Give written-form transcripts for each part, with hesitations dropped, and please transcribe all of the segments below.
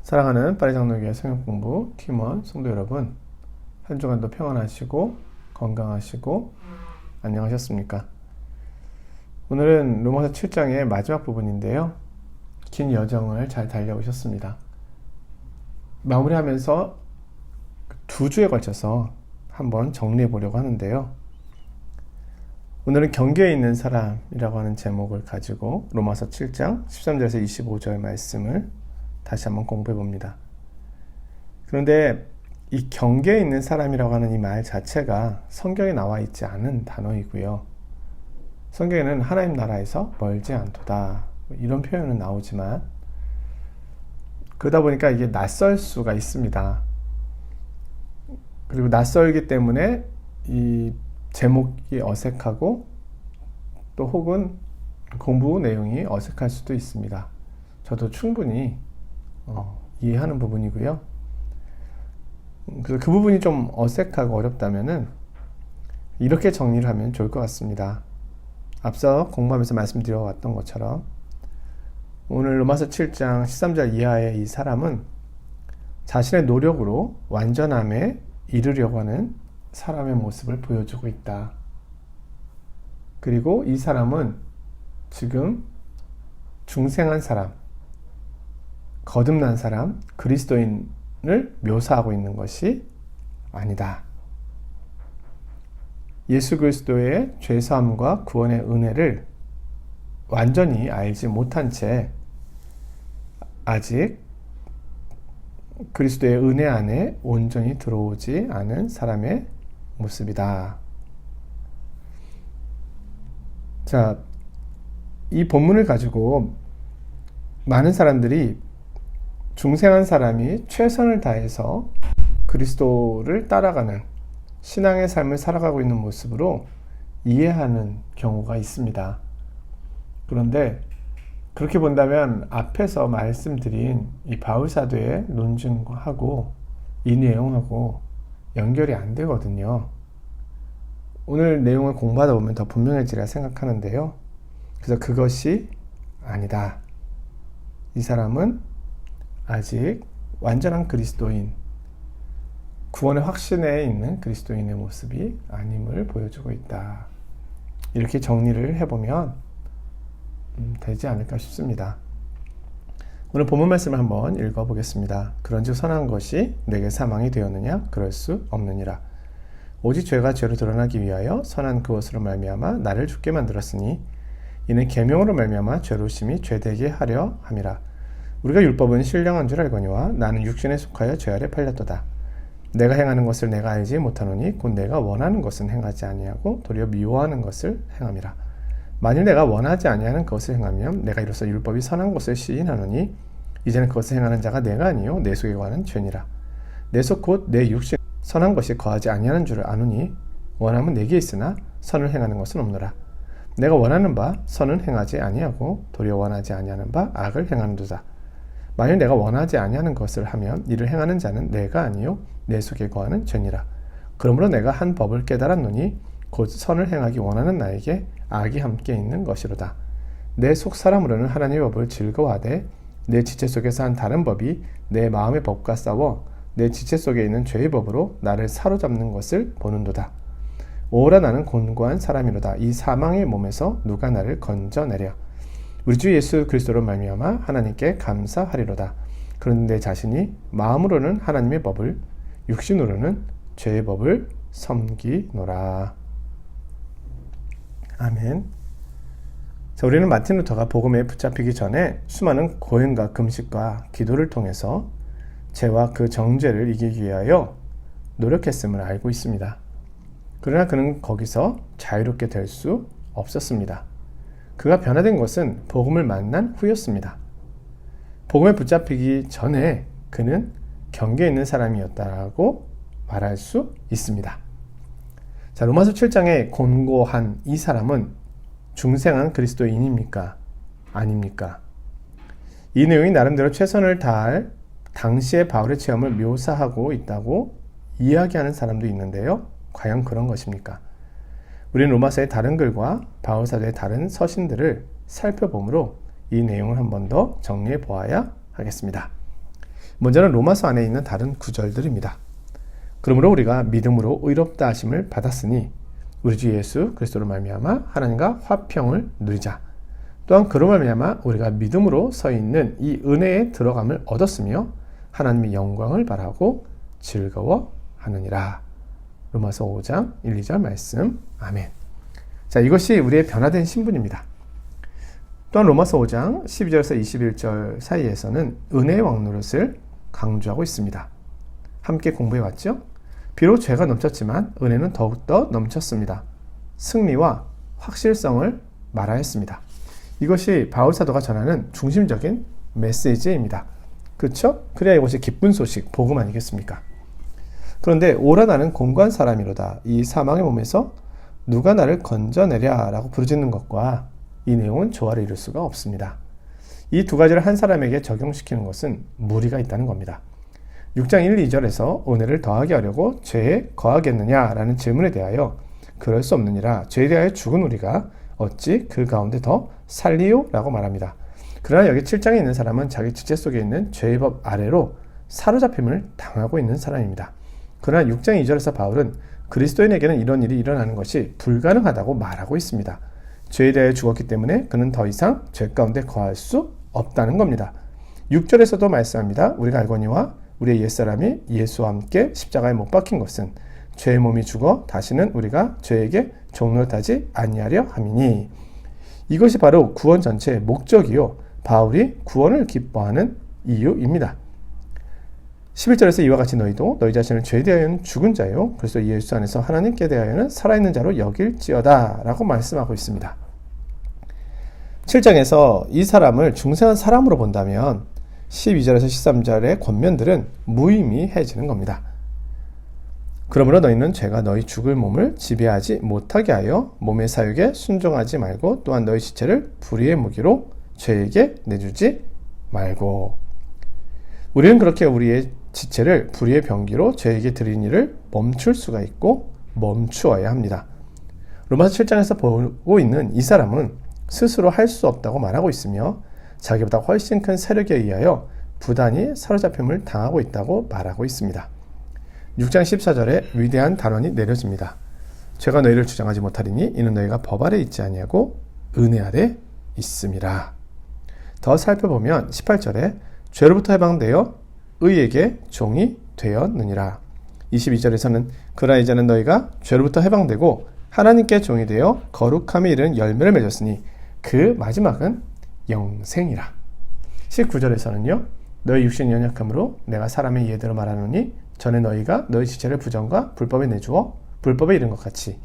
사랑하는 파리장로교회 성경공부 팀원 성도 여러분, 한 주간도 평안하시고 건강하시고 안녕하셨습니까? 오늘은 로마서 7장의 마지막 부분인데요. 긴 여정을 잘 달려오셨습니다. 마무리하면서 2주에 걸쳐서 한번 정리해 보려고 하는데요. 오늘은 경계에 있는 사람이라고 하는 제목을 가지고 로마서 7장 13절에서 25절 말씀을 다시 한번 공부해 봅니다. 그런데 이 경계에 있는 사람이라고 하는 이 말 자체가 성경에 나와 있지 않은 단어이고요. 성경에는 하나님 나라에서 멀지 않도다 이런 표현은 나오지만 그러다 보니까 이게 낯설 수가 있습니다. 그리고 낯설기 때문에 이 제목이 어색하고 또 혹은 공부 내용이 어색할 수도 있습니다. 저도 충분히 이해하는 부분이고요. 그래서 그 부분이 좀 어색하고 어렵다면은 이렇게 정리를 하면 좋을 것 같습니다. 앞서 공부하면서 말씀드려왔던 것처럼 오늘 로마서 7장 13절 이하의 이 사람은 자신의 노력으로 완전함에 이르려고 하는 사람의 모습을 보여주고 있다. 그리고 이 사람은 지금 중생한 사람, 거듭난 사람, 그리스도인을 묘사하고 있는 것이 아니다. 예수 그리스도의 죄사함과 구원의 은혜를 완전히 알지 못한 채 아직 그리스도의 은혜 안에 온전히 들어오지 않은 사람의 모습이다. 자, 이 본문을 가지고 많은 사람들이 중생한 사람이 최선을 다해서 그리스도를 따라가는 신앙의 삶을 살아가고 있는 모습으로 이해하는 경우가 있습니다. 그런데 그렇게 본다면 앞에서 말씀드린 이 바울 사도의 논증하고 이 내용하고 연결이 안 되거든요. 오늘 내용을 공부하다 보면 더 분명해지리라 생각하는데요. 그래서 그것이 아니다. 이 사람은 아직 완전한 그리스도인, 구원의 확신에 있는 그리스도인의 모습이 아님을 보여주고 있다. 이렇게 정리를 해보면 되지 않을까 싶습니다. 오늘 본문 말씀을 한번 읽어보겠습니다. 그런즉 선한 것이 내게 사망이 되었느냐? 그럴 수 없느니라. 오직 죄가 죄로 드러나기 위하여 선한 그것으로 말미암아 나를 죽게 만들었으니 이는 계명으로 말미암아 죄로심이 죄되게 하려 함이라. 우리가 율법은 신령한 줄 알거니와 나는 육신에 속하여 죄 아래 팔렸도다. 내가 행하는 것을 내가 알지 못하노니 곧 내가 원하는 것은 행하지 아니하고 도리어 미워하는 것을 행함이라. 만일 내가 원하지 아니하는 것을 행하면 내가 이로써 율법이 선한 것을 시인하노니 이제는 그것을 행하는 자가 내가 아니요 내 속에 거하는 죄니라. 내 속 곧 내 육신 선한 것이 거하지 아니하는 줄을 아노니 원함은 내게 있으나 선을 행하는 것은 없노라. 내가 원하는 바 선은 행하지 아니하고 도리어 원하지 아니하는 바 악을 행하는도다. 만일 내가 원하지 아니하는 것을 하면 이를 행하는 자는 내가 아니요 내 속에 거하는 죄니라. 그러므로 내가 한 법을 깨달았노니 곧 선을 행하기 원하는 나에게 악이 함께 있는 것이로다. 내 속 사람으로는 하나님의 법을 즐거워하되 내 지체 속에서 한 다른 법이 내 마음의 법과 싸워 내 지체 속에 있는 죄의 법으로 나를 사로잡는 것을 보는도다. 오라 나는 곤고한 사람이로다. 이 사망의 몸에서 누가 나를 건져내랴. 우리 주 예수 그리스도로 말미암아 하나님께 감사하리로다. 그런데 내 자신이 마음으로는 하나님의 법을 육신으로는 죄의 법을 섬기노라. 아멘. 자, 우리는 마틴 루터가 복음에 붙잡히기 전에 수많은 고행과 금식과 기도를 통해서 죄와 그 정죄를 이기기 위하여 노력했음을 알고 있습니다. 그러나 그는 거기서 자유롭게 될 수 없었습니다. 그가 변화된 것은 복음을 만난 후였습니다. 복음에 붙잡히기 전에 그는 경계에 있는 사람이었다고 말할 수 있습니다. 자, 로마서 7장에 곤고한 이 사람은 중생한 그리스도인입니까? 아닙니까? 이 내용이 나름대로 최선을 다할 당시의 바울의 체험을 묘사하고 있다고 이야기하는 사람도 있는데요. 과연 그런 것입니까? 우리는 로마서의 다른 글과 바울 사도의 다른 서신들을 살펴보므로 이 내용을 한 번 더 정리해 보아야 하겠습니다. 먼저는 로마서 안에 있는 다른 구절들입니다. 그러므로 우리가 믿음으로 의롭다 하심을 받았으니 우리 주 예수 그리스도로 말미암아 하나님과 화평을 누리자. 또한 그로 말미암아 우리가 믿음으로 서 있는 이 은혜에 들어감을 얻었으며 하나님의 영광을 바라고 즐거워하느니라. 로마서 5장 1, 2절 말씀. 아멘. 자, 이것이 우리의 변화된 신분입니다. 또한 로마서 5장 12절에서 21절 사이에서는 은혜의 왕노릇을 강조하고 있습니다. 함께 공부해 왔죠? 비록 죄가 넘쳤지만 은혜는 더욱더 넘쳤습니다. 승리와 확실성을 말하였습니다. 이것이 바울 사도가 전하는 중심적인 메시지입니다. 그렇죠? 그래야 이것이 기쁜 소식, 복음 아니겠습니까? 그런데 오라 나는 공고한 사람이로다. 이 사망의 몸에서 누가 나를 건져내랴 라고 부르짖는 것과 이 내용은 조화를 이룰 수가 없습니다. 이 두 가지를 한 사람에게 적용시키는 것은 무리가 있다는 겁니다. 6장 1, 2절에서 은혜를 더하게 하려고 죄에 거하겠느냐라는 질문에 대하여 그럴 수 없느니라. 죄에 대하여 죽은 우리가 어찌 그 가운데 더 살리요? 라고 말합니다. 그러나 여기 7장에 있는 사람은 자기 지체 속에 있는 죄의 법 아래로 사로잡힘을 당하고 있는 사람입니다. 그러나 6장 2절에서 바울은 그리스도인에게는 이런 일이 일어나는 것이 불가능하다고 말하고 있습니다. 죄에 대하여 죽었기 때문에 그는 더 이상 죄 가운데 거할 수 없다는 겁니다. 6절에서도 말씀합니다. 우리가 알거니와 우리의 옛사람이 예수와 함께 십자가에 못 박힌 것은 죄의 몸이 죽어 다시는 우리가 죄에게 종노릇하지 아니하려 함이니. 이것이 바로 구원 전체의 목적이요 바울이 구원을 기뻐하는 이유입니다. 11절에서 이와 같이 너희도 너희 자신을 죄에 대하여는 죽은 자요 그리스도 예수 안에서 하나님께 대하여는 살아있는 자로 여길지어다 라고 말씀하고 있습니다. 7장에서 이 사람을 중생한 사람으로 본다면 12절에서 13절의 권면들은 무의미해지는 겁니다. 그러므로 너희는 죄가 너희 죽을 몸을 지배하지 못하게 하여 몸의 사육에 순종하지 말고 또한 너희 지체를 불의의 무기로 죄에게 내주지 말고. 우리는 그렇게 우리의 지체를 불의의 병기로 죄에게 드린 일을 멈출 수가 있고 멈추어야 합니다. 로마서 7장에서 보고 있는 이 사람은 스스로 할 수 없다고 말하고 있으며 자기보다 훨씬 큰 세력에 의하여 부단히 사로잡힘을 당하고 있다고 말하고 있습니다. 6장 14절에 위대한 단원이 내려집니다. 죄가 너희를 주장하지 못하리니 이는 너희가 법 아래 있지 아니하고 은혜 아래 있음이라. 더 살펴보면 18절에 죄로부터 해방되어 의에게 종이 되었느니라. 22절에서는 그러나 이제는 너희가 죄로부터 해방되고 하나님께 종이 되어 거룩함에 이르는 열매를 맺었으니 그 마지막은 영생이라. 19절에서는요. 너희 육신이 연약함으로 내가 사람의 이해대로 말하노니 전에 너희가 너희 지체를 부정과 불법에 내주어 불법에 이른 것 같이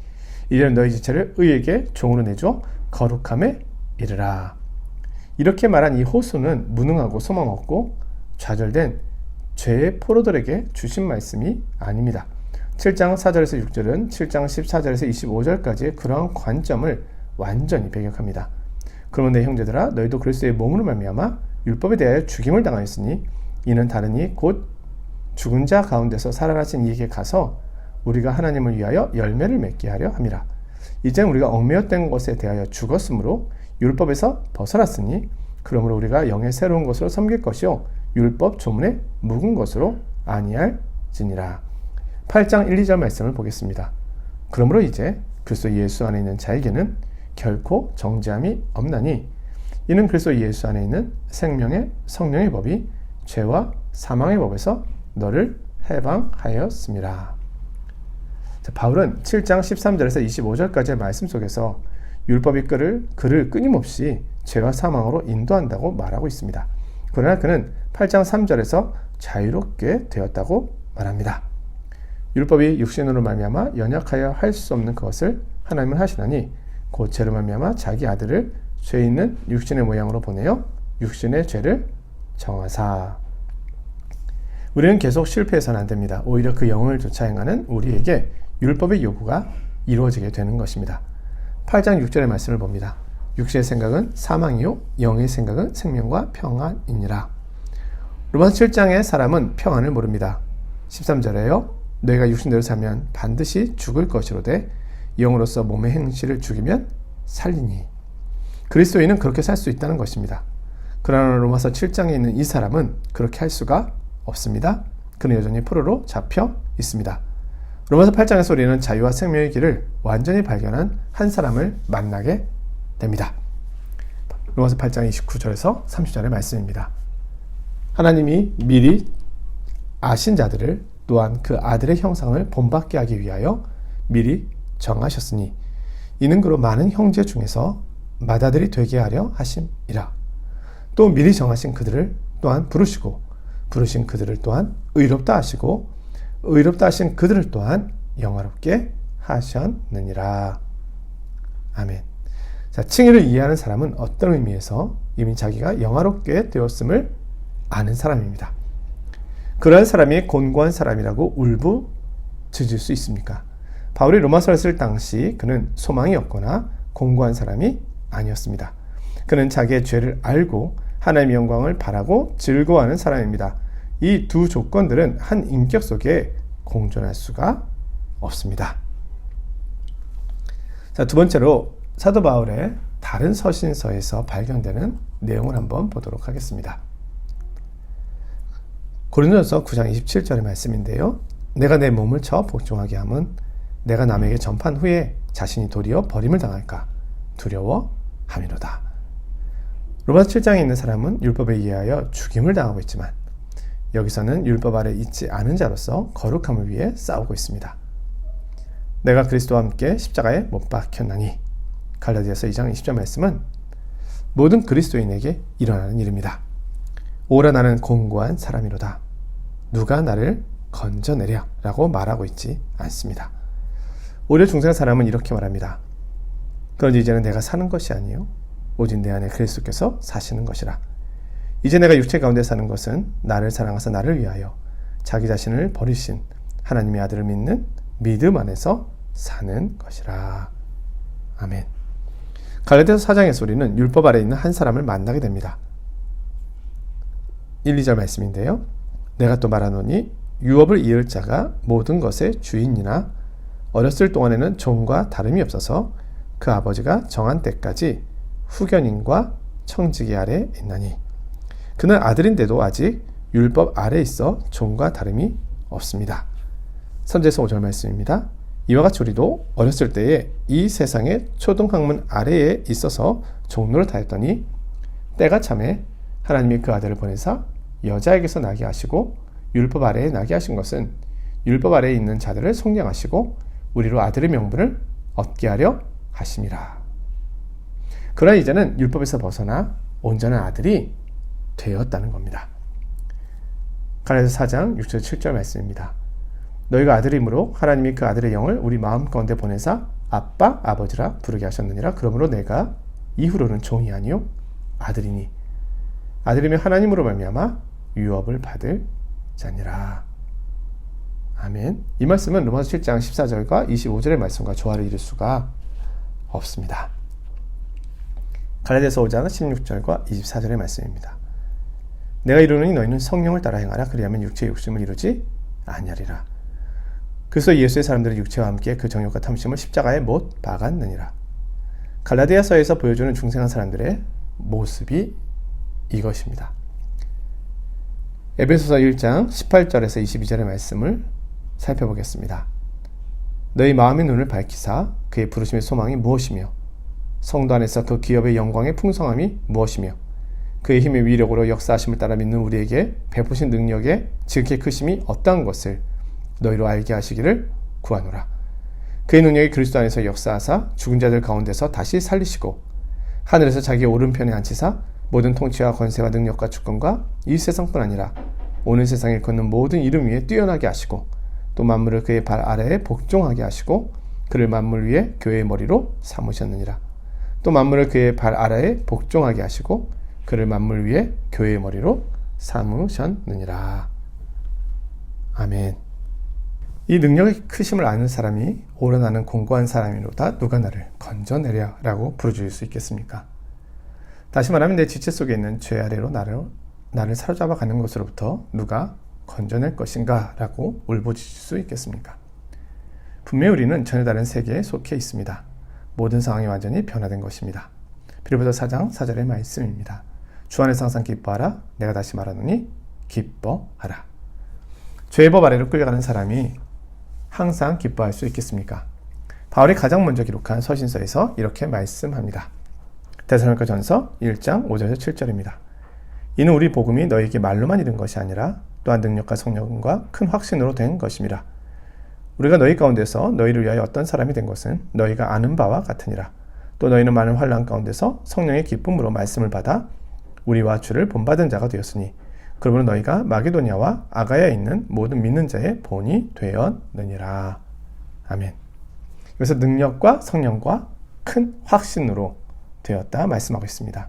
이제는 너희 지체를 의에게 종으로 내주어 거룩함에 이르라. 이렇게 말한 이 호수는 무능하고 소망 없고 좌절된 죄의 포로들에게 주신 말씀이 아닙니다. 7장 4절에서 6절은 7장 14절에서 25절까지의 그러한 관점을 완전히 배격합니다. 그러면 내 형제들아 너희도 그리스도의 몸으로 말미암아 율법에 대하여 죽임을 당하였으니 이는 다른 이 곧 죽은 자 가운데서 살아나신 이에게 가서 우리가 하나님을 위하여 열매를 맺게 하려 함이라. 이제 우리가 얽매였던 것에 대하여 죽었으므로 율법에서 벗어났으니 그러므로 우리가 영의 새로운 것으로 섬길 것이요 율법 조문에 묵은 것으로 아니할지니라. 8장 1, 2절 말씀을 보겠습니다. 그러므로 이제 그리스도 예수 안에 있는 자에게는 결코 정죄함이 없나니 이는 그리스도 예수 안에 있는 생명의 성령의 법이 죄와 사망의 법에서 너를 해방하였습니다. 자, 바울은 7장 13절에서 25절까지의 말씀 속에서 율법이 그를 끊임없이 죄와 사망으로 인도한다고 말하고 있습니다. 그러나 그는 8장 3절에서 자유롭게 되었다고 말합니다. 율법이 육신으로 말미암아 연약하여 할 수 없는 것을 하나님은 하시나니 곧 죄로 말미암아 자기 아들을 죄 있는 육신의 모양으로 보내어 육신의 죄를 정하사. 우리는 계속 실패해서는 안 됩니다. 오히려 그 영을 쫓아 행하는 우리에게 율법의 요구가 이루어지게 되는 것입니다. 8장 6절의 말씀을 봅니다. 육신의 생각은 사망이요 영의 생각은 생명과 평안이니라. 로마서 7장의 사람은 평안을 모릅니다. 13절에요. 너희가 육신대로 살면 반드시 죽을 것이로되 영으로서 몸의 행실을 죽이면 살리니. 그리스도인은 그렇게 살 수 있다는 것입니다. 그러나 로마서 7장에 있는 이 사람은 그렇게 할 수가 없습니다. 그는 여전히 포로로 잡혀 있습니다. 로마서 8장에서 우리는 자유와 생명의 길을 완전히 발견한 한 사람을 만나게 됩니다. 로마서 8장 29절에서 30절의 말씀입니다. 하나님이 미리 아신 자들을 또한 그 아들의 형상을 본받게 하기 위하여 미리 정하셨으니 이는 그로 많은 형제 중에서 맏아들이 되게 하려 하심이라. 또 미리 정하신 그들을 또한 부르시고 부르신 그들을 또한 의롭다 하시고 의롭다 하신 그들을 또한 영화롭게 하셨느니라. 아멘. 자, 칭의를 이해하는 사람은 어떤 의미에서 이미 자기가 영화롭게 되었음을 아는 사람입니다. 그러한 사람이 곤고한 사람이라고 울부짖을 수 있습니까? 바울이 로마서를 쓸 당시 그는 소망이 없거나 곤고한 사람이 아니었습니다. 그는 자기의 죄를 알고 하나님의 영광을 바라고 즐거워하는 사람입니다. 이 두 조건들은 한 인격 속에 공존할 수가 없습니다. 자, 두 번째로 사도 바울의 다른 서신서에서 발견되는 내용을 한번 보도록 하겠습니다. 고린도전서 9장 27절의 말씀인데요. 내가 내 몸을 쳐 복종하게 함은 내가 남에게 전판 후에 자신이 도리어 버림을 당할까 두려워함이로다. 로마서 7장에 있는 사람은 율법에 의하여 죽임을 당하고 있지만 여기서는 율법 아래 있지 않은 자로서 거룩함을 위해 싸우고 있습니다. 내가 그리스도와 함께 십자가에 못 박혔나니. 갈라디아서 2장 20절 말씀은 모든 그리스도인에게 일어나는 일입니다. 오라 나는 곤고한 사람이로다. 누가 나를 건져내랴 라고 말하고 있지 않습니다. 오히려 중생한 사람은 이렇게 말합니다. 그런지 이제는 내가 사는 것이 아니요 오직 내 안에 그리스도께서 사시는 것이라. 이제 내가 육체 가운데 사는 것은 나를 사랑하사 나를 위하여 자기 자신을 버리신 하나님의 아들을 믿는 믿음 안에서 사는 것이라. 아멘. 갈라디아서 4장에서 우리는 율법 아래 있는 한 사람을 만나게 됩니다. 1, 2절 말씀인데요. 내가 또 말하노니 유업을 이을 자가 모든 것의 주인이나 어렸을 동안에는 종과 다름이 없어서 그 아버지가 정한 때까지 후견인과 청지기 아래 있나니 그는 아들인데도 아직 율법 아래 있어 종과 다름이 없습니다. 3절에서 5절 말씀입니다. 이와 같이 우리도 어렸을 때에 이 세상의 초등학문 아래에 있어서 종로를 다했더니 때가 참에 하나님이 그 아들을 보내사 여자에게서 나게 하시고 율법 아래에 나게 하신 것은 율법 아래에 있는 자들을 속량하시고 우리로 아들의 명분을 얻게 하려 하심이라. 그러나 이제는 율법에서 벗어나 온전한 아들이 되었다는 겁니다. 갈라디아서 4장 6절 7절 말씀입니다. 너희가 아들이므로 하나님이 그 아들의 영을 우리 마음 가운데 보내사 아빠 아버지라 부르게 하셨느니라. 그러므로 내가 이후로는 종이 아니요 아들이니 아들이면 하나님으로 말미암아 유업을 받을 자니라. 아멘. 이 말씀은 로마서 7장 14절과 25절의 말씀과 조화를 이룰 수가 없습니다. 갈라디아서 5장 16절과 24절의 말씀입니다. 내가 이르노니 너희는 성령을 따라 행하라. 그리하면 육체의 욕심을 이루지 아니하리라. 그래서 예수의 사람들은 육체와 함께 그 정욕과 탐심을 십자가에 못 박았느니라. 갈라디아서에서 보여주는 중생한 사람들의 모습이 이것입니다. 에베소서 1장 18절에서 22절의 말씀을 살펴보겠습니다. 너희 마음의 눈을 밝히사 그의 부르심의 소망이 무엇이며 성도 안에서 그 기업의 영광의 풍성함이 무엇이며 그의 힘의 위력으로 역사하심을 따라 믿는 우리에게 베푸신 능력의 지극히 크심이 어떠한 것을 너희로 알게 하시기를 구하노라. 그의 능력이 그리스도 안에서 역사하사 죽은 자들 가운데서 다시 살리시고 하늘에서 자기 오른편에 앉히사 모든 통치와 권세와 능력과 주권과 이 세상뿐 아니라 오는 세상에 걷는 모든 이름 위에 뛰어나게 하시고 또 만물을 그의 발 아래에 복종하게 하시고 그를 만물 위에 교회의 머리로 삼으셨느니라. 또 만물을 그의 발 아래에 복종하게 하시고 그를 만물 위에 교회의 머리로 삼으셨느니라. 아멘. 이 능력의 크심을 아는 사람이 오르나는 공고한 사람이로다. 누가 나를 건져내랴 라고 부르짖을 수 있겠습니까? 다시 말하면 내 지체 속에 있는 죄 아래로 나를 사로잡아 가는 것으로부터 누가 건져낼 것인가 라고 울부짖을 수 있겠습니까? 분명히 우리는 전혀 다른 세계에 속해 있습니다. 모든 상황이 완전히 변화된 것입니다. 빌립보서 4장 4절의 말씀입니다. 주 안에서 항상 기뻐하라. 내가 다시 말하노니 기뻐하라. 죄의 법 아래로 끌려가는 사람이 항상 기뻐할 수 있겠습니까? 바울이 가장 먼저 기록한 서신서에서 이렇게 말씀합니다. 데살로니가 전서 1장 5절에서 7절입니다. 이는 우리 복음이 너희에게 말로만 이른 것이 아니라 또한 능력과 성령과 큰 확신으로 된 것임이라. 우리가 너희 가운데서 너희를 위하여 어떤 사람이 된 것은 너희가 아는 바와 같으니라. 또 너희는 많은 환난 가운데서 성령의 기쁨으로 말씀을 받아 우리와 주를 본받은 자가 되었으니 그러므로 너희가 마게도냐와 아가야에 있는 모든 믿는 자의 본이 되었느니라. 아멘. 여기서 능력과 성령과 큰 확신으로 되었다 말씀하고 있습니다.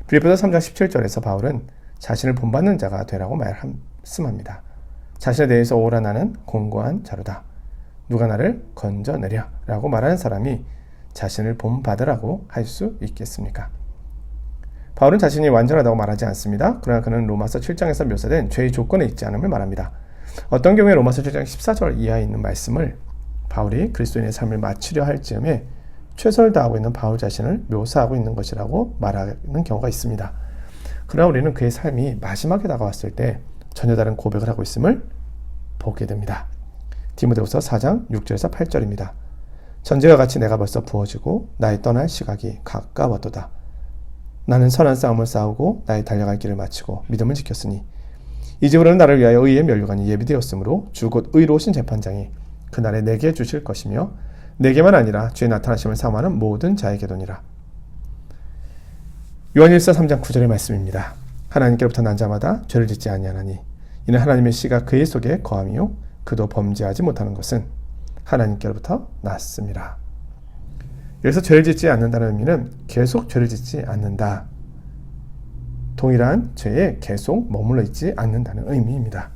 빌립보서 3장 17절에서 바울은 자신을 본받는 자가 되라고 말씀합니다. 자신에 대해서 오라 나는 공고한 자로다. 누가 나를 건져내랴 라고 말하는 사람이 자신을 본받으라고 할 수 있겠습니까? 바울은 자신이 완전하다고 말하지 않습니다. 그러나 그는 로마서 7장에서 묘사된 죄의 조건에 있지 않음을 말합니다. 어떤 경우에 로마서 7장 14절 이하에 있는 말씀을 바울이 그리스도인의 삶을 마치려 할 즈음에 최선을 다하고 있는 바울 자신을 묘사하고 있는 것이라고 말하는 경우가 있습니다. 그러나 우리는 그의 삶이 마지막에 다가왔을 때 전혀 다른 고백을 하고 있음을 보게 됩니다. 디모데후서 4장 6절에서 8절입니다. 전제와 같이 내가 벌써 부어지고 나의 떠날 시각이 가까웠도다. 나는 선한 싸움을 싸우고 나의 달려갈 길을 마치고 믿음을 지켰으니 이제부터는 나를 위하여 의의 면류관이 예비되었으므로 주 곧 의로우신 재판장이 그날에 내게 주실 것이며 내게만 아니라 주의 나타나심을 사모하는 모든 자에게도니라. 요한일서 3장 9절의 말씀입니다. 하나님께로부터 난 자마다 죄를 짓지 아니하나니 이는 하나님의 씨가 그의 속에 거함이요 그도 범죄하지 못하는 것은 하나님께로부터 났습니다. 여기서 죄를 짓지 않는다는 의미는 계속 죄를 짓지 않는다. 동일한 죄에 계속 머물러 있지 않는다는 의미입니다.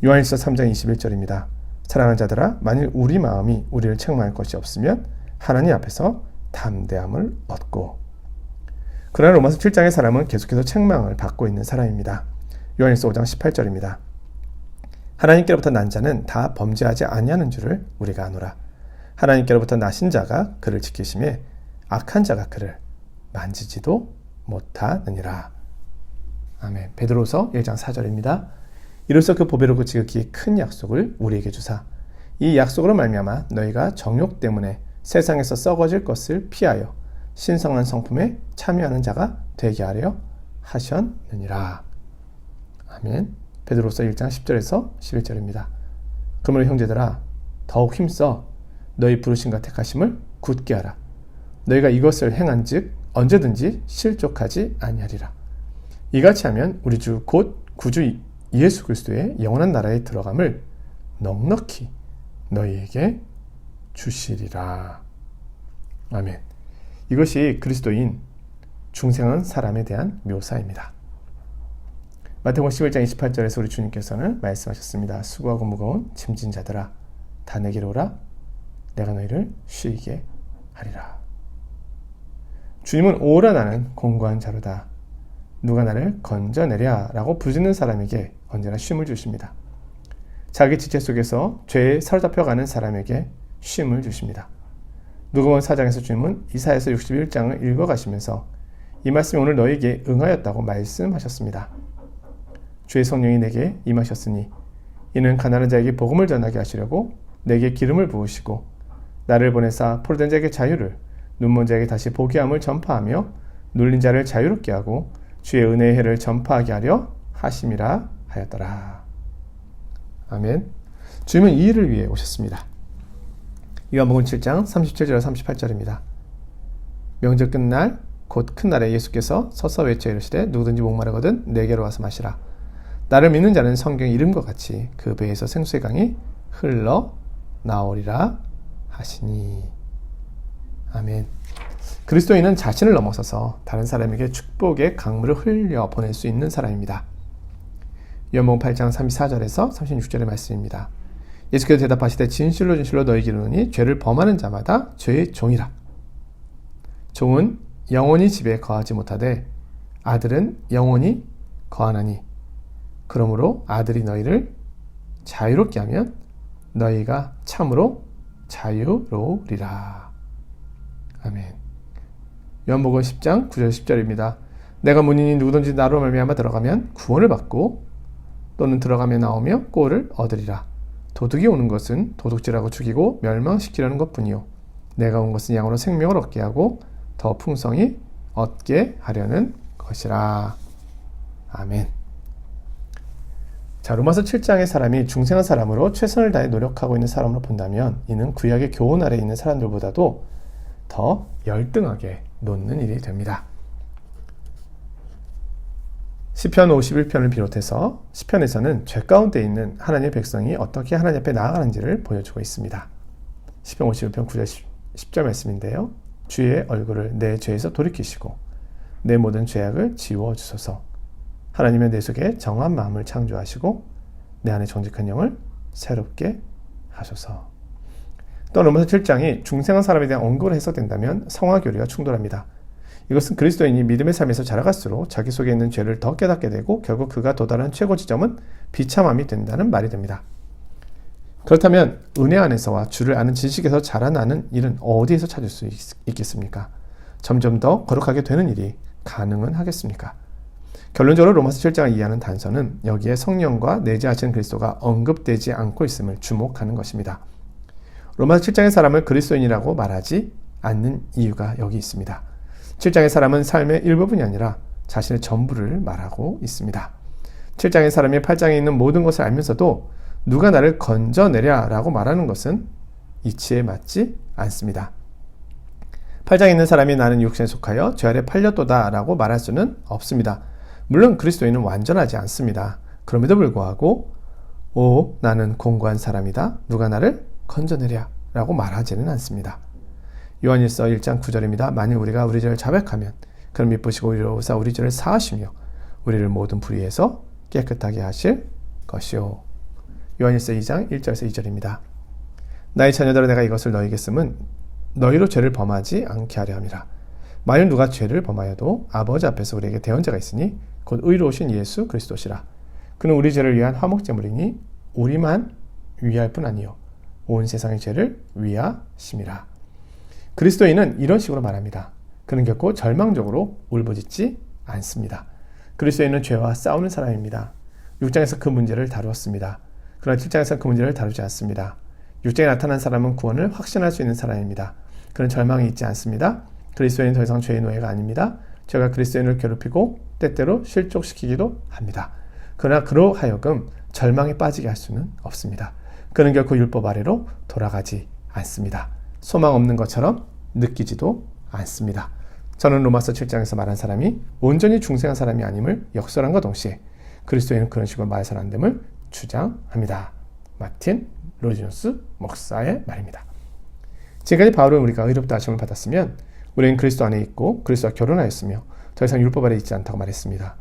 요한일서 3장 21절입니다. 사랑하는 자들아 만일 우리 마음이 우리를 책망할 것이 없으면 하나님 앞에서 담대함을 얻고. 그러나 로마서 7장의 사람은 계속해서 책망을 받고 있는 사람입니다. 요한일서 5장 18절입니다. 하나님께로부터 난 자는 다 범죄하지 아니하는 줄을 우리가 아노라. 하나님께로부터 나신 자가 그를 지키심에 악한 자가 그를 만지지도 못하느니라. 아멘. 베드로서 1장 4절입니다. 이로써 그 보배로 지극히 큰 약속을 우리에게 주사 이 약속으로 말미암아 너희가 정욕 때문에 세상에서 썩어질 것을 피하여 신성한 성품에 참여하는 자가 되게 하려 하셨느니라. 아멘. 베드로서 1장 10절에서 11절입니다. 그러므로 형제들아 더욱 힘써 너희 부르심과 택하심을 굳게 하라. 너희가 이것을 행한즉 언제든지 실족하지 아니하리라. 이같이 하면 우리 주 곧 구주 예수 그리스도의 영원한 나라에 들어감을 넉넉히 너희에게 주시리라. 아멘. 이것이 그리스도인 중생한 사람에 대한 묘사입니다. 마태복음 11장 28절에서 우리 주님께서는 말씀하셨습니다. 수고하고 무거운 짐진 자들아 다 내게로 오라. 내가 너희를 쉬게 하리라. 주님은 오라 나는 공고한 자로다. 누가 나를 건져내랴 라고 부르짖는 사람에게 언제나 쉼을 주십니다. 자기 지체 속에서 죄에 사로잡혀가는 사람에게 쉼을 주십니다. 누가복음 4장에서 주님은 이사야서 61장을 읽어가시면서 이 말씀이 오늘 너희에게 응하였다고 말씀하셨습니다. 주의 성령이 내게 임하셨으니 이는 가난한 자에게 복음을 전하게 하시려고 내게 기름을 부으시고 나를 보내사 포로된 자에게 자유를 눈먼 자에게 다시 보게 함을 전파하며 눌린 자를 자유롭게 하고 주의 은혜의 해를 전파하게 하려 하심이라 하였더라. 아멘. 주님은 이 일을 위해 오셨습니다. 요한복음 7장 37절 38절입니다. 명절 끝날 곧 큰 날에 예수께서 서서 외쳐 이르시되 누구든지 목마르거든 내게로 와서 마시라. 나를 믿는 자는 성경 이름과 같이 그 배에서 생수의 강이 흘러 나오리라 하시니. 아멘. 그리스도인은 자신을 넘어서서 다른 사람에게 축복의 강물을 흘려 보낼 수 있는 사람입니다. 요한복음 8장 34절에서 36절의 말씀입니다. 예수께서 대답하시되 진실로 진실로 너희에게 이르노니 죄를 범하는 자마다 죄의 종이라. 종은 영원히 집에 거하지 못하되 아들은 영원히 거하나니 그러므로 아들이 너희를 자유롭게 하면 너희가 참으로 자유로우리라. 아멘. 요한복음 10장 9절 10절입니다. 내가 문이니 누구든지 나로 말미암아 들어가면 구원을 받고 또는 들어가며 나오며 꼴을 얻으리라. 도둑이 오는 것은 도둑질하고 죽이고 멸망시키려는 것뿐이요 내가 온 것은 양으로 생명을 얻게 하고 더 풍성히 얻게 하려는 것이라. 아멘. 자, 로마서 7장의 사람이 중생한 사람으로 최선을 다해 노력하고 있는 사람으로 본다면 이는 구약의 교훈 아래에 있는 사람들보다도 더 열등하게 놓는 일이 됩니다. 시편 51편을 비롯해서 시편에서는 죄 가운데 있는 하나님의 백성이 어떻게 하나님 앞에 나아가는지를 보여주고 있습니다. 시편 51편 9절 10절 말씀인데요. 주의 얼굴을 내 죄에서 돌이키시고 내 모든 죄악을 지워주소서. 하나님의 내 속에 정한 마음을 창조하시고 내 안에 정직한 영을 새롭게 하소서. 또 로마서 7장이 중생한 사람에 대한 언급을 해석된다면 성화교리와 충돌합니다. 이것은 그리스도인이 믿음의 삶에서 자라갈수록 자기 속에 있는 죄를 더 깨닫게 되고 결국 그가 도달한 최고 지점은 비참함이 된다는 말이 됩니다. 그렇다면 은혜 안에서와 주를 아는 지식에서 자라나는 일은 어디에서 찾을 수 있겠습니까? 점점 더 거룩하게 되는 일이 가능은 하겠습니까? 결론적으로 로마서 7장을 이해하는 단서는 여기에 성령과 내재하신 그리스도가 언급되지 않고 있음을 주목하는 것입니다. 로마서 7장의 사람을 그리스도인이라고 말하지 않는 이유가 여기 있습니다. 7장의 사람은 삶의 일부분이 아니라 자신의 전부를 말하고 있습니다. 7장의 사람이 8장에 있는 모든 것을 알면서도 누가 나를 건져내랴 라고 말하는 것은 이치에 맞지 않습니다. 8장에 있는 사람이 나는 육신에 속하여 죄 아래 팔렸도다 라고 말할 수는 없습니다. 물론 그리스도인은 완전하지 않습니다. 그럼에도 불구하고 나는 공고한 사람이다. 누가 나를 건져내랴 라고 말하지는 않습니다. 요한일서 1장 9절입니다. 만일 우리가 우리 죄를 자백하면 그는 미쁘시고 우리로 오사 우리 죄를 사하시며 우리를 모든 불의에서 깨끗하게 하실 것이요. 요한일서 2장 1절에서 2절입니다. 나의 자녀들아 내가 이것을 너희에게 쓰면 너희로 죄를 범하지 않게 하려 함이라. 만일 누가 죄를 범하여도 아버지 앞에서 우리에게 대언자가 있으니 곧 의로우신 예수 그리스도시라. 그는 우리 죄를 위한 화목제물이니 우리만 위할 뿐 아니요 온 세상의 죄를 위하심이라. 그리스도인은 이런 식으로 말합니다. 그는 결코 절망적으로 울부짖지 않습니다. 그리스도인은 죄와 싸우는 사람입니다. 6장에서 그 문제를 다루었습니다. 그러나 7장에서는 그 문제를 다루지 않습니다. 6장에 나타난 사람은 구원을 확신할 수 있는 사람입니다. 그는 절망이 있지 않습니다. 그리스도인은 더 이상 죄의 노예가 아닙니다. 죄가 그리스도인을 괴롭히고 때때로 실족시키기도 합니다. 그러나 그로 하여금 절망에 빠지게 할 수는 없습니다. 그는 결코 율법 아래로 돌아가지 않습니다. 소망 없는 것처럼 느끼지도 않습니다. 저는 로마서 7장에서 말한 사람이 온전히 중생한 사람이 아님을 역설함과 동시에 그리스도인은 그런 식으로 말해서는 안 됨을 주장합니다. 마틴 로지누스 목사의 말입니다. 지금까지 바울은 우리가 의롭다 하심을 받았으면 우리는 그리스도 안에 있고 그리스도와 결혼하였으며 더 이상 율법 아래 있지 않다고 말했습니다.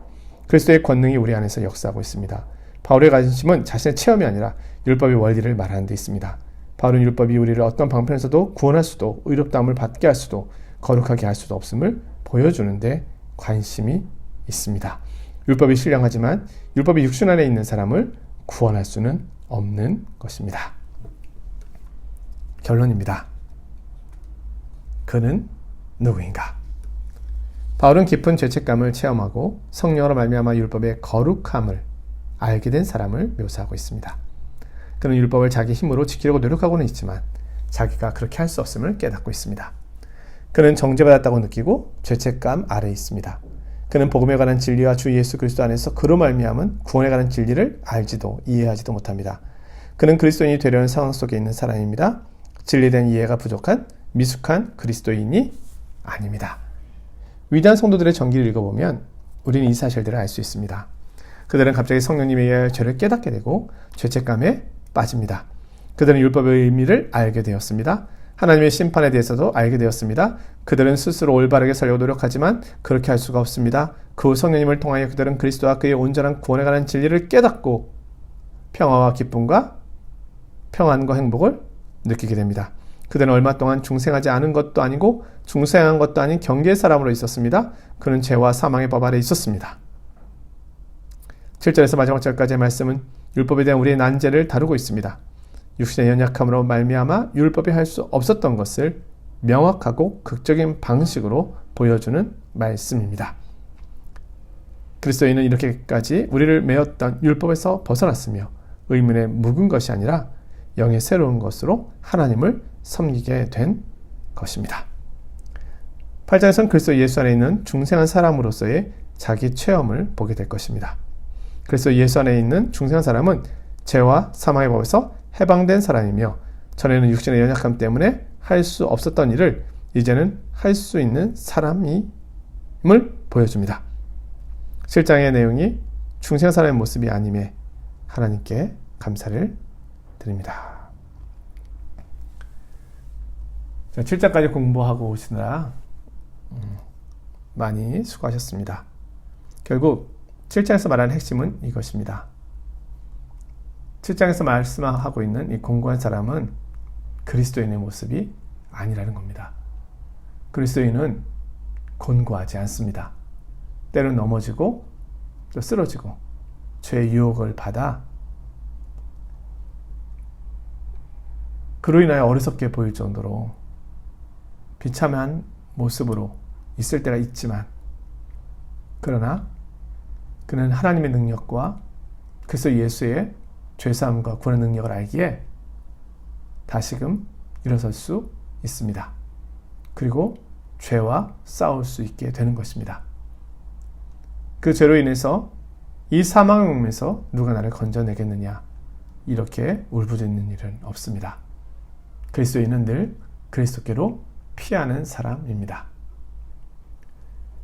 그리스도의 권능이 우리 안에서 역사하고 있습니다. 바울의 관심은 자신의 체험이 아니라 율법의 원리를 말하는 데 있습니다. 바울은 율법이 우리를 어떤 방편에서도 구원할 수도 의롭다함을 받게 할 수도 거룩하게 할 수도 없음을 보여주는 데 관심이 있습니다. 율법이 신령하지만 율법이 육신 안에 있는 사람을 구원할 수는 없는 것입니다. 결론입니다. 그는 누구인가? 바울은 깊은 죄책감을 체험하고 성령으로 말미암아 율법의 거룩함을 알게 된 사람을 묘사하고 있습니다. 그는 율법을 자기 힘으로 지키려고 노력하고는 있지만 자기가 그렇게 할 수 없음을 깨닫고 있습니다. 그는 정죄받았다고 느끼고 죄책감 아래에 있습니다. 그는 복음에 관한 진리와 주 예수 그리스도 안에서 그로 말미암은 구원에 관한 진리를 알지도 이해하지도 못합니다. 그는 그리스도인이 되려는 상황 속에 있는 사람입니다. 진리된 이해가 부족한 미숙한 그리스도인이 아닙니다. 위대한 성도들의 전기를 읽어보면 우리는 이 사실들을 알 수 있습니다. 그들은 갑자기 성령님에 의해 죄를 깨닫게 되고 죄책감에 빠집니다. 그들은 율법의 의미를 알게 되었습니다. 하나님의 심판에 대해서도 알게 되었습니다. 그들은 스스로 올바르게 살려고 노력하지만 그렇게 할 수가 없습니다. 그 후 성령님을 통하여 그들은 그리스도와 그의 온전한 구원에 관한 진리를 깨닫고 평화와 기쁨과 평안과 행복을 느끼게 됩니다. 그들은 얼마 동안 중생하지 않은 것도 아니고 중생한 것도 아닌 경계의 사람으로 있었습니다. 그는 죄와 사망의 법 아래 있었습니다. 7절에서 마지막 절까지의 말씀은 율법에 대한 우리의 난제를 다루고 있습니다. 육신의 연약함으로 말미암아 율법이 할 수 없었던 것을 명확하고 극적인 방식으로 보여주는 말씀입니다. 그리스도인은 이렇게까지 우리를 매었던 율법에서 벗어났으며 의문에 묵은 것이 아니라 영의 새로운 것으로 하나님을 섬기게 된 것입니다. 8장에서는 그리스도 예수 안에 있는 중생한 사람으로서의 자기 체험을 보게 될 것입니다. 그리스도 예수 안에 있는 중생한 사람은 죄와 사망의 법에서 해방된 사람이며 전에는 육신의 연약함 때문에 할 수 없었던 일을 이제는 할 수 있는 사람임을 보여줍니다. 7장의 내용이 중생한 사람의 모습이 아님에 하나님께 감사를 드립니다. 7장까지 공부하고 오시느라 많이 수고하셨습니다. 결국 7장에서 말하는 핵심은 이것입니다. 7장에서 말씀하고 있는 이 공고한 사람은 그리스도인의 모습이 아니라는 겁니다. 그리스도인은 곤고하지 않습니다. 때로는 넘어지고 또 쓰러지고 죄의 유혹을 받아 그로 인하여 어리석게 보일 정도로 비참한 모습으로 있을 때가 있지만, 그러나 그는 하나님의 능력과 그리스도 예수의 죄사함과 구원의 능력을 알기에 다시금 일어설 수 있습니다. 그리고 죄와 싸울 수 있게 되는 것입니다. 그 죄로 인해서 이 사망의 몸에서 누가 나를 건져내겠느냐, 이렇게 울부짖는 일은 없습니다. 그리스도인은 늘 그리스도께로 피하는 사람입니다.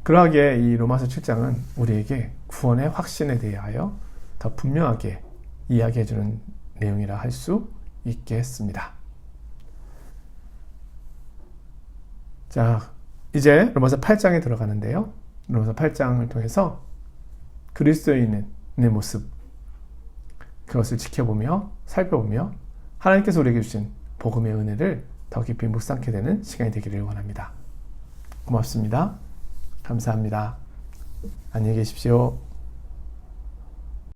그러하기에 이 로마서 7장은 우리에게 구원의 확신에 대하여 더 분명하게 이야기해주는 내용이라 할 수 있겠습니다. 자, 이제 로마서 8장에 들어가는데요. 로마서 8장을 통해서 그리스도인의 모습, 그것을 지켜보며 살펴보며 하나님께서 우리에게 주신 복음의 은혜를 더 깊이 묵상하게 되는 시간이 되기를 원합니다. 고맙습니다. 감사합니다. 안녕히 계십시오.